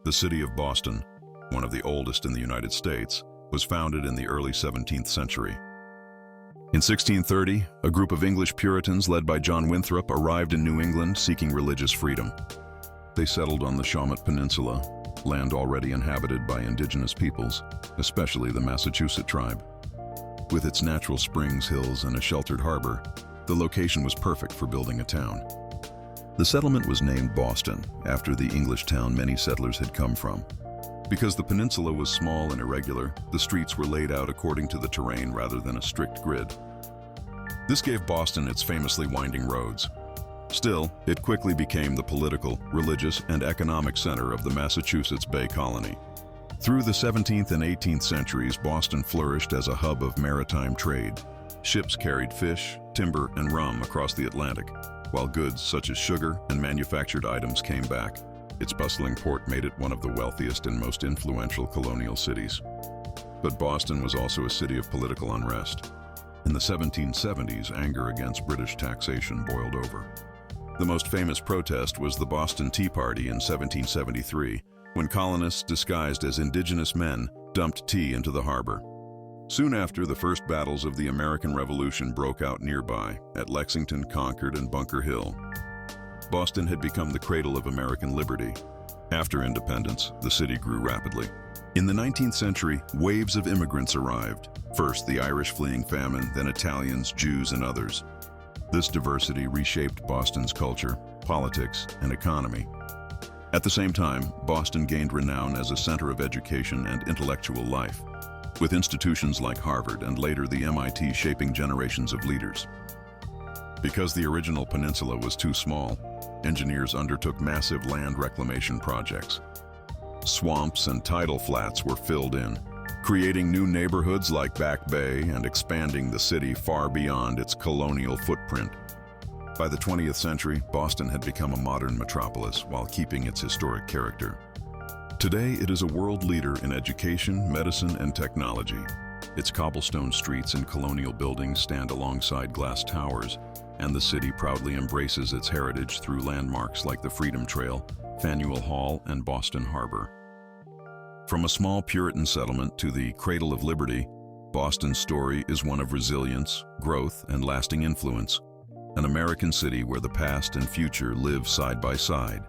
The city of Boston, one of the oldest in the United States, was founded in the early 17th century. In 1630, a group of English Puritans led by John Winthrop arrived in New England seeking religious freedom. They settled on the Shawmut Peninsula, land already inhabited by indigenous peoples, especially the Massachusetts tribe. With its natural springs, hills, and a sheltered harbor, the location was perfect for building a town. The settlement was named Boston, after the English town many settlers had come from. Because the peninsula was small and irregular, the streets were laid out according to the terrain rather than a strict grid. This gave Boston its famously winding roads. Still, it quickly became the political, religious, and economic center of the Massachusetts Bay Colony. Through the 17th and 18th centuries, Boston flourished as a hub of maritime trade. Ships carried fish, timber, and rum across the Atlantic, while goods such as sugar and manufactured items came back. Its bustling port made it one of the wealthiest and most influential colonial cities. But Boston was also a city of political unrest. In the 1770s, anger against British taxation boiled over. The most famous protest was the Boston Tea Party in 1773, when colonists disguised as indigenous men dumped tea into the harbor. Soon after, the first battles of the American Revolution broke out nearby, at Lexington, Concord, and Bunker Hill. Boston had become the cradle of American liberty. After independence, the city grew rapidly. In the 19th century, waves of immigrants arrived. First, the Irish fleeing famine, then Italians, Jews, and others. This diversity reshaped Boston's culture, politics, and economy. At the same time, Boston gained renown as a center of education and intellectual life, with institutions like Harvard and later the MIT shaping generations of leaders. Because the original peninsula was too small, engineers undertook massive land reclamation projects. Swamps and tidal flats were filled in, creating new neighborhoods like Back Bay and expanding the city far beyond its colonial footprint. By the 20th century, Boston had become a modern metropolis while keeping its historic character. Today, it is a world leader in education, medicine, and technology. Its cobblestone streets and colonial buildings stand alongside glass towers, and the city proudly embraces its heritage through landmarks like the Freedom Trail, Faneuil Hall, and Boston Harbor. From a small Puritan settlement to the cradle of liberty, Boston's story is one of resilience, growth, and lasting influence, an American city where the past and future live side by side.